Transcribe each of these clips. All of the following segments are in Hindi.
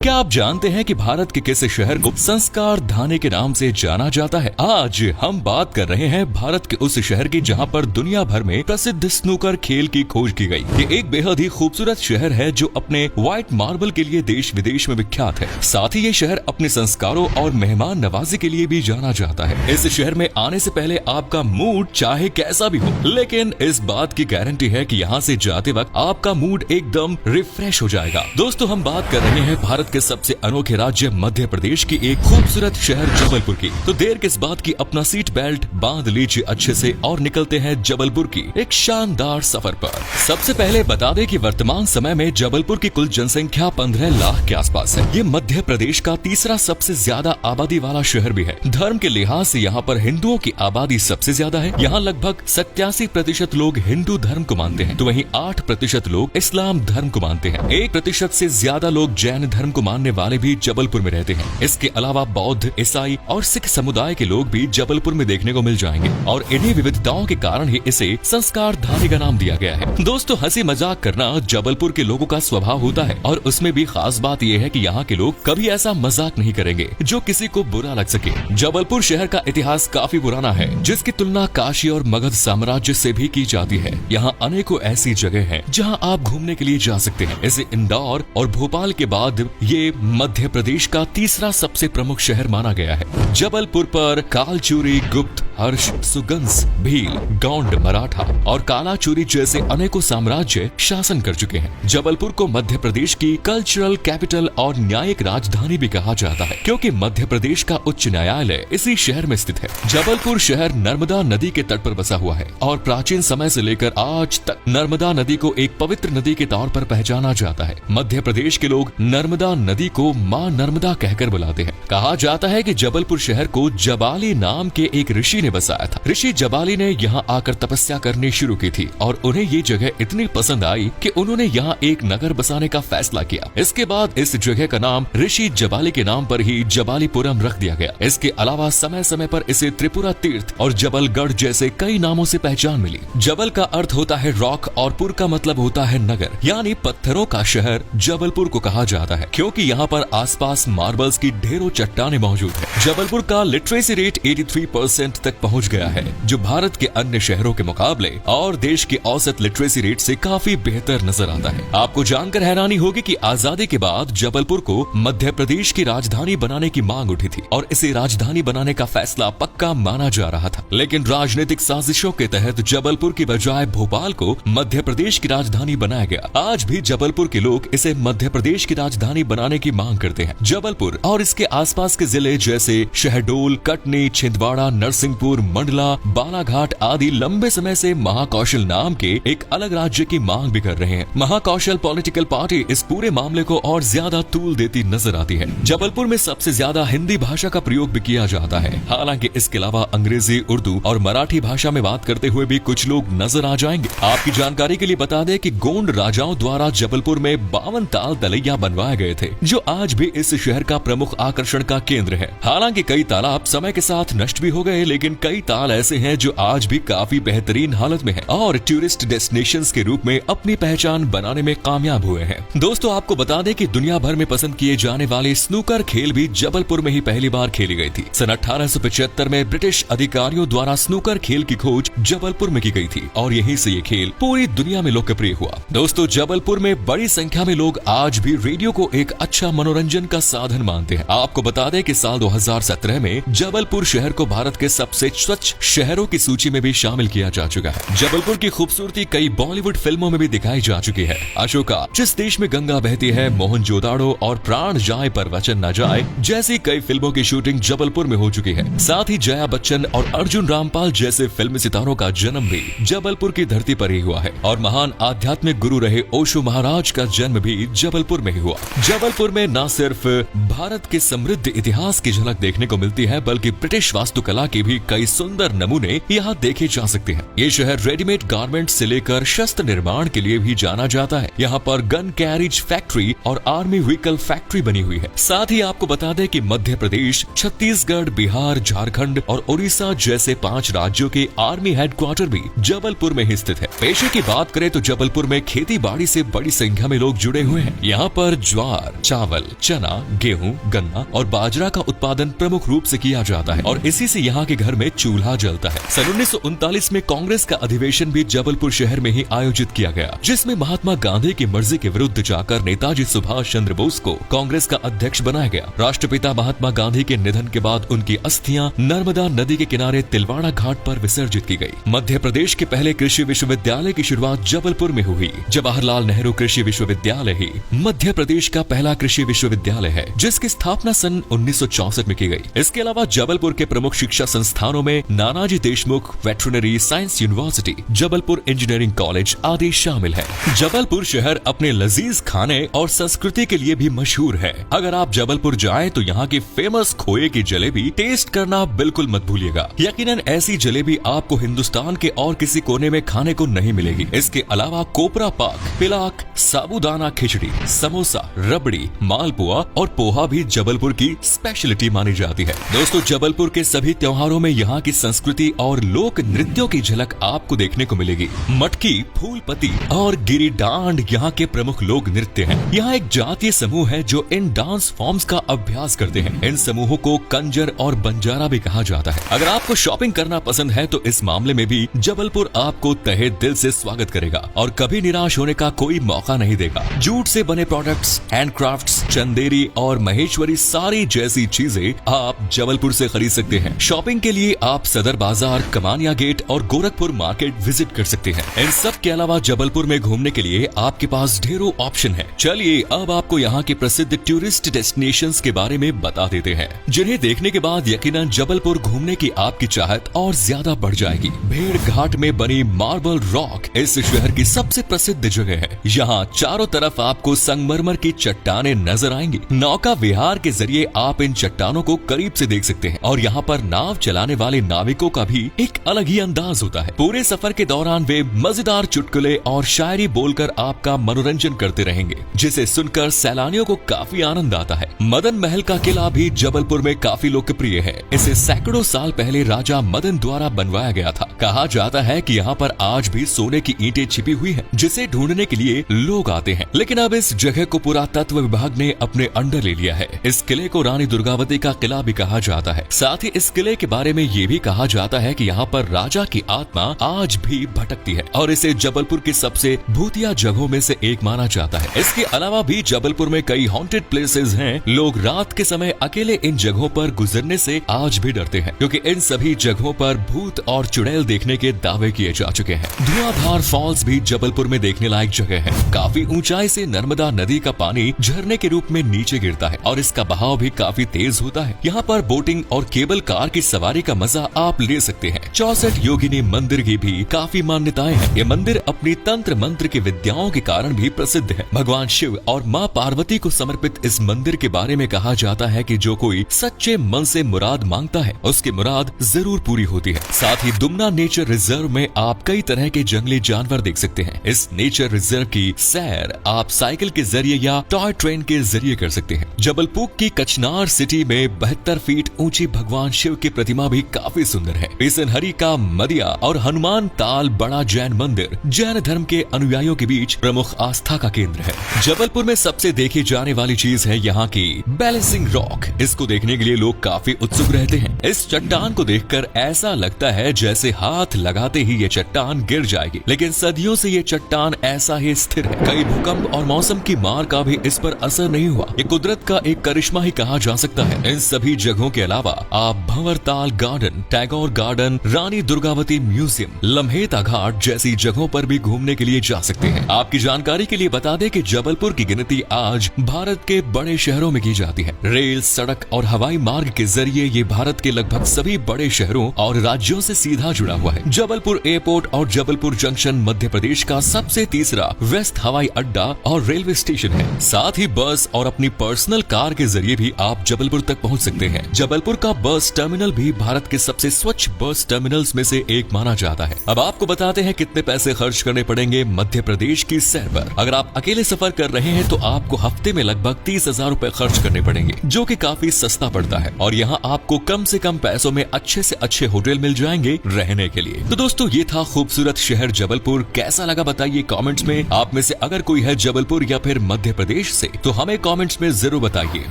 क्या आप जानते हैं कि भारत के किस शहर को संस्कार धानी के नाम से जाना जाता है? आज हम बात कर रहे हैं भारत के उस शहर की जहां पर दुनिया भर में प्रसिद्ध स्नूकर खेल की खोज की गई। ये एक बेहद ही खूबसूरत शहर है जो अपने व्हाइट मार्बल के लिए देश विदेश में विख्यात है। साथ ही ये शहर अपने संस्कारों और मेहमान नवाजी के लिए भी जाना जाता है। इस शहर में आने से पहले आपका मूड चाहे कैसा भी हो, लेकिन इस बात की गारंटी है कि यहाँ से जाते वक्त आपका मूड एकदम रिफ्रेश हो जाएगा। दोस्तों, हम बात कर रहे हैं भारत के सबसे अनोखे राज्य मध्य प्रदेश की एक खूबसूरत शहर जबलपुर की। तो देर किस बात की, अपना सीट बेल्ट बांध लीजिए अच्छे से और निकलते हैं जबलपुर की एक शानदार सफर पर। सबसे पहले बता दें कि वर्तमान समय में जबलपुर की कुल जनसंख्या 15 लाख के आसपास है। ये मध्य प्रदेश का तीसरा सबसे ज्यादा आबादी वाला शहर भी है। धर्म के लिहाज से यहाँ पर हिंदुओं की आबादी सबसे ज्यादा है। यहाँ लगभग 87% लोग हिंदू धर्म को मानते हैं, तो वहीं 8% लोग इस्लाम धर्म को मानते हैं। 1% से ज्यादा लोग जैन धर्म को मानने वाले भी जबलपुर में रहते हैं। इसके अलावा बौद्ध, ईसाई और सिख समुदाय के लोग भी जबलपुर में देखने को मिल जाएंगे और इन्हीं विविधताओं के कारण ही इसे संस्कार धानी का नाम दिया गया है। दोस्तों, हंसी मजाक करना जबलपुर के लोगों का स्वभाव होता है और उसमें भी खास बात यह है कि यहाँ के लोग कभी ऐसा मजाक नहीं करेंगे जो किसी को बुरा लग सके। जबलपुर शहर का इतिहास काफी पुराना है, जिसकी तुलना काशी और मगध साम्राज्य से भी की जाती है। यहाँ अनेकों ऐसी जगह है जहाँ आप घूमने के लिए जा सकते हैं। इसे इंदौर और भोपाल के बाद ये मध्य प्रदेश का तीसरा सबसे प्रमुख शहर माना गया है। जबलपुर पर कालचूरी, गुप्त, हर्ष, सुगंस, भील, गौंड, मराठा और कालाचूरी जैसे अनेकों साम्राज्य शासन कर चुके हैं। जबलपुर को मध्य प्रदेश की कल्चरल कैपिटल और न्यायिक राजधानी भी कहा जाता है, क्योंकि मध्य प्रदेश का उच्च न्यायालय इसी शहर में स्थित है। जबलपुर शहर नर्मदा नदी के तट पर बसा हुआ है और प्राचीन समय से लेकर आज तक नर्मदा नदी को एक पवित्र नदी के तौर पर पहचाना जाता है। मध्य प्रदेश के लोग नर्मदा नदी को माँ नर्मदा कहकर बुलाते हैं। कहा जाता है कि जबलपुर शहर को जबाली नाम के एक ऋषि ने बसाया था। ऋषि जबाली ने यहाँ आकर तपस्या करनी शुरू की थी और उन्हें ये जगह इतनी पसंद आई कि उन्होंने यहाँ एक नगर बसाने का फैसला किया। इसके बाद इस जगह का नाम ऋषि जबाली के नाम पर ही जबालीपुरम रख दिया गया। इसके अलावा समय समय पर इसे त्रिपुरा तीर्थ और जबलगढ़ जैसे कई नामों से पहचान मिली। जबल का अर्थ होता है रॉक और पुर का मतलब होता है नगर, यानी पत्थरों का शहर जबलपुर को कहा जाता है, क्योंकि यहाँ पर आसपास मार्बल्स की ढेरों चट्टानें मौजूद है। जबलपुर का लिटरेसी रेट 83% तक पहुँच गया है, जो भारत के अन्य शहरों के मुकाबले और देश के औसत लिटरेसी रेट से काफी बेहतर नजर आता है। आपको जानकर हैरानी होगी कि आजादी के बाद जबलपुर को मध्य प्रदेश की राजधानी बनाने की मांग उठी थी और इसे राजधानी बनाने का फैसला पक्का माना जा रहा था, लेकिन राजनीतिक साजिशों के तहत जबलपुर की बजाय भोपाल को मध्य प्रदेश की राजधानी बनाया गया। आज भी जबलपुर के लोग इसे मध्य प्रदेश की राजधानी बनाने की मांग करते हैं। जबलपुर और इसके आसपास के जिले जैसे शहडोल, कटनी, छिंदवाड़ा, नरसिंहपुर, मंडला, बालाघाट आदि लंबे समय से महाकौशल नाम के एक अलग राज्य की मांग भी कर रहे हैं। महाकौशल पॉलिटिकल पार्टी इस पूरे मामले को और ज्यादा तूल देती नजर आती है। जबलपुर में सबसे ज्यादा हिंदी भाषा का प्रयोग भी किया जाता है। हालांकि इसके अलावा अंग्रेजी, उर्दू और मराठी भाषा में बात करते हुए भी कुछ लोग नजर आ जाएंगे। आपकी जानकारी के लिए बता दें कि गोंड राजाओं द्वारा जबलपुर में 52 ताल तलैया बनवाए गए थे, जो आज भी इस शहर का प्रमुख आकर्षण का केंद्र है। हालांकि कई तालाब समय के साथ नष्ट भी हो गए, लेकिन कई ताल ऐसे हैं जो आज भी काफी बेहतरीन हालत में हैं और टूरिस्ट डेस्टिनेशंस के रूप में अपनी पहचान बनाने में कामयाब हुए हैं। दोस्तों, आपको बता दें कि दुनिया भर में पसंद किए जाने वाले स्नूकर खेल भी जबलपुर में ही पहली बार खेली गई थी। सन 1875 में ब्रिटिश अधिकारियों द्वारा स्नूकर खेल की खोज जबलपुर में की गई थी और यहीं से ये खेल पूरी दुनिया में लोकप्रिय हुआ। दोस्तों, जबलपुर में बड़ी संख्या में लोग आज भी रेडियो को एक अच्छा मनोरंजन का साधन मानते हैं। आपको बता दें कि साल 2017 में जबलपुर शहर को भारत के सबसे स्वच्छ शहरों की सूची में भी शामिल किया जा चुका है। जबलपुर की खूबसूरती कई बॉलीवुड फिल्मों में भी दिखाई जा चुकी है। अशोका, जिस देश में गंगा बहती है, मोहनजोदाड़ो और प्राण जाए पर वचन न जाए जैसी कई फिल्मों की शूटिंग जबलपुर में हो चुकी है। साथ ही जया बच्चन और अर्जुन रामपाल जैसे फिल्मी सितारों का जन्म भी जबलपुर की धरती पर ही हुआ है और महान आध्यात्मिक गुरु रहे ओशो महाराज का जन्म भी जबलपुर में ही हुआ। जबलपुर में न सिर्फ भारत के समृद्ध इतिहास की झलक देखने को मिलती है, बल्कि ब्रिटिश वास्तुकला की भी कई सुंदर नमूने यहाँ देखे जा सकते हैं। ये शहर रेडीमेड गारमेंट से लेकर शस्त्र निर्माण के लिए भी जाना जाता है। यहाँ पर गन कैरिज फैक्ट्री और आर्मी व्हीकल फैक्ट्री बनी हुई है। साथ ही आपको बता दें कि मध्य प्रदेश, छत्तीसगढ़, बिहार, झारखंड और उड़ीसा जैसे 5 राज्यों के आर्मी हेडक्वार्टर भी जबलपुर में ही स्थित है। पेशे की बात करें तो जबलपुर में खेती बाड़ी से बड़ी संख्या में लोग जुड़े हुए हैं। यहाँ पर ज्वार, चावल, चना, गेहूं, गन्ना और बाजरा का उत्पादन प्रमुख रूप से किया जाता है और इसी से यहाँ के घर में चूल्हा जलता है। सन 1939 में कांग्रेस का अधिवेशन भी जबलपुर शहर में ही आयोजित किया गया, जिसमें महात्मा गांधी की मर्जी के विरुद्ध जाकर नेताजी सुभाष चंद्र बोस को कांग्रेस का अध्यक्ष बनाया गया। राष्ट्रपिता महात्मा गांधी के निधन के बाद उनकी अस्थियां नर्मदा नदी के किनारे तिलवाड़ा घाट पर विसर्जित की गई। मध्य प्रदेश के पहले कृषि विश्वविद्यालय की शुरुआत जबलपुर में हुई। जवाहरलाल नेहरू कृषि विश्वविद्यालय ही मध्य प्रदेश का पहला कृषि विश्वविद्यालय है, जिसकी स्थापना सन 1964 में की गई। इसके अलावा जबलपुर के प्रमुख शिक्षा संस्थानों में Nanaji Deshmukh veterinary science university, Jabalpur engineering college आदि शामिल है। जबलपुर शहर अपने लजीज खाने और संस्कृति के लिए भी मशहूर है। अगर आप जबलपुर जाएं तो यहाँ की फेमस खोए की जलेबी टेस्ट करना बिल्कुल मत भूलिएगा। यकीनन ऐसी जलेबी आपको हिंदुस्तान के और किसी कोने में खाने को नहीं मिलेगी। इसके अलावा कोपरा पाक, पिलाक, साबूदाना खिचड़ी, समोसा, रबड़ी, मालपुआ और पोहा भी जबलपुर की स्पेशलिटी मानी जाती है। दोस्तों, जबलपुर के सभी त्योहारों में यहाँ की संस्कृति और लोक नृत्यों की झलक आपको देखने को मिलेगी। मटकी, फूलपति और गिरी डांड यहाँ के प्रमुख लोक नृत्य हैं। यहाँ एक जातीय समूह है जो इन डांस फॉर्म्स का अभ्यास करते हैं। इन समूहों को कंजर और बंजारा भी कहा जाता है। अगर आपको शॉपिंग करना पसंद है तो इस मामले में भी जबलपुर आपको तहे दिल से स्वागत करेगा और कभी निराश होने का कोई मौका नहीं देगा। जूट से बने प्रोडक्ट्स, हैंडक्राफ्ट्स, चंदेरी और महेश्वरी सारी जैसी चीजें आप जबलपुर से खरीद सकते हैं। शॉपिंग के लिए आप सदर बाजार, कमानिया गेट और गोरखपुर मार्केट विजिट कर सकते हैं। इन सब के अलावा जबलपुर में घूमने के लिए आपके पास ढेरों ऑप्शन है। चलिए अब आपको यहाँ के प्रसिद्ध टूरिस्ट डेस्टिनेशंस के बारे में बता देते हैं, जिन्हें देखने के बाद यकीनन जबलपुर घूमने की आपकी चाहत और ज्यादा बढ़ जाएगी। भेड़ घाट में बनी मार्बल रॉक इस शहर की सबसे प्रसिद्ध जगह है। यहाँ चारों तरफ आपको संगमरमर की चट्टानें नजर आएंगी। नौका विहार के जरिए आप इन चट्टानों को करीब से देख सकते हैं और यहाँ पर नाव चलाने वाले नाविकों का भी एक अलग ही अंदाज होता है। पूरे सफर के दौरान वे मजेदार चुटकुले और शायरी बोलकर आपका मनोरंजन करते रहेंगे, जिसे सुनकर सैलानियों को काफी आनंद आता है। मदन महल का किला भी जबलपुर में काफी लोकप्रिय है। इसे सैकड़ों साल पहले राजा मदन द्वारा बनवाया गया था। कहा जाता है कि यहाँ पर आज भी सोने की ईंटें छिपी हुई हैं, जिसे ढूंढने के लिए लोग आते हैं। लेकिन अब इस जगह को पुरातत्व विभाग ने अपने अंडर ले लिया है। इस किले को रानी दुर्गावती का किला भी कहा जाता है। साथ ही इस किले के बारे में ये भी कहा जाता है कि यहाँ पर राजा की आत्मा आज भी भटकती है और इसे जबलपुर की सबसे भूतिया जगहों में से एक माना जाता है। इसके अलावा भी जबलपुर में कई हॉन्टेड प्लेसेस हैं। लोग रात के समय अकेले इन जगहों पर गुजरने से आज भी डरते हैं, क्योंकि इन सभी जगहों पर भूत और चुड़ैल देखने के दावे किए जा चुके हैं। धुआंधार फॉल्स भी जबलपुर में देखने लायक जगह है। काफी ऊंचाई से नर्मदा नदी का पानी झरने के रूप में नीचे गिरता है और इसका बहाव भी काफी तेज होता है। यहाँ पर बोटिंग और केबल कार की सवारी का मजा आप ले सकते हैं। 64 योगिनी मंदिर की भी काफी मान्यताएं हैं। ये मंदिर अपनी तंत्र मंत्र की विद्याओं के कारण भी प्रसिद्ध है। भगवान शिव और माँ पार्वती को समर्पित इस मंदिर के बारे में कहा जाता है कि जो कोई सच्चे मन से मुराद मांगता है उसकी मुराद जरूर पूरी होती है। साथ ही दुमना नेचर रिजर्व में आप कई तरह के जंगली जानवर देख सकते हैं। इस नेचर रिजर्व की सैर आप साइकिल के जरिए या टॉय ट्रेन के जरिए कर सकते हैं। जबलपुर की कचनार सिटी में 72 फीट ऊंची भगवान शिव की प्रतिमा भी काफी सुंदर है। पिसनहरी का मदिया और हनुमान ताल बड़ा जैन मंदिर जैन धर्म के अनुयायियों के बीच प्रमुख आस्था का केंद्र है। जबलपुर में सबसे देखी जाने वाली चीज है यहाँ की बैलेंसिंग रॉक। इसको देखने के लिए लोग काफी उत्सुक रहते हैं। इस चट्टान को देखकर ऐसा लगता है जैसे हाथ लगाते ही ये चट्टान गिर जाएगी, लेकिन सदियों से ये चट्टान ऐसा ही स्थिर है। कई भूकंप और मौसम की मार का भी इस पर असर नहीं हुआ। ये कुदरत का एक करिश्मा ही कहा जा सकता है। इन सभी जगहों के अलावा आप Bhanwartal garden, Tagore garden, Rani Durgavati museum, लम्हेता घाट जैसी जगहों पर भी घूमने के लिए जा सकते हैं। आपकी जानकारी के लिए बता दें कि जबलपुर की गिनती आज भारत के बड़े शहरों में की जाती है। रेल, सड़क और हवाई मार्ग के जरिए ये भारत के लगभग सभी बड़े शहरों और राज्यों से सीधा जुड़ा हुआ है। जबलपुर एयरपोर्ट और जबलपुर जंक्शन मध्य प्रदेश का सबसे तीसरा व्यस्त हवाई अड्डा और रेलवे स्टेशन है। साथ ही बस और अपनी पर्सनल कार के जरिए भी आप जबलपुर तक पहुंच सकते हैं। जबलपुर का बस टर्मिनल भी भारत भारत के सबसे स्वच्छ बस टर्मिनल्स में से एक माना जाता है। अब आपको बताते हैं कितने पैसे खर्च करने पड़ेंगे मध्य प्रदेश की सैर पर। अगर आप अकेले सफर कर रहे हैं तो आपको हफ्ते में लगभग 30,000 रुपए खर्च करने पड़ेंगे, जो कि काफी सस्ता पड़ता है। और यहाँ आपको कम से कम पैसों में अच्छे से अच्छे होटल मिल जाएंगे रहने के लिए। तो दोस्तों, ये था खूबसूरत शहर जबलपुर। कैसा लगा बताइए कमेंट्स में। आप में से अगर कोई है जबलपुर या फिर मध्य प्रदेश से तो हमें कमेंट्स में जरूर बताइए।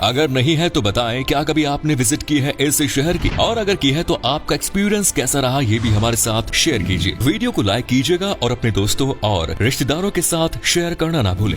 अगर नहीं है तो बताएं क्या कभी आपने विजिट की है इस शहर की, और अगर की है तो आपका एक्सपीरियंस कैसा रहा ये भी हमारे साथ शेयर कीजिए। वीडियो को लाइक कीजिएगा और अपने दोस्तों और रिश्तेदारों के साथ शेयर करना ना भूलें।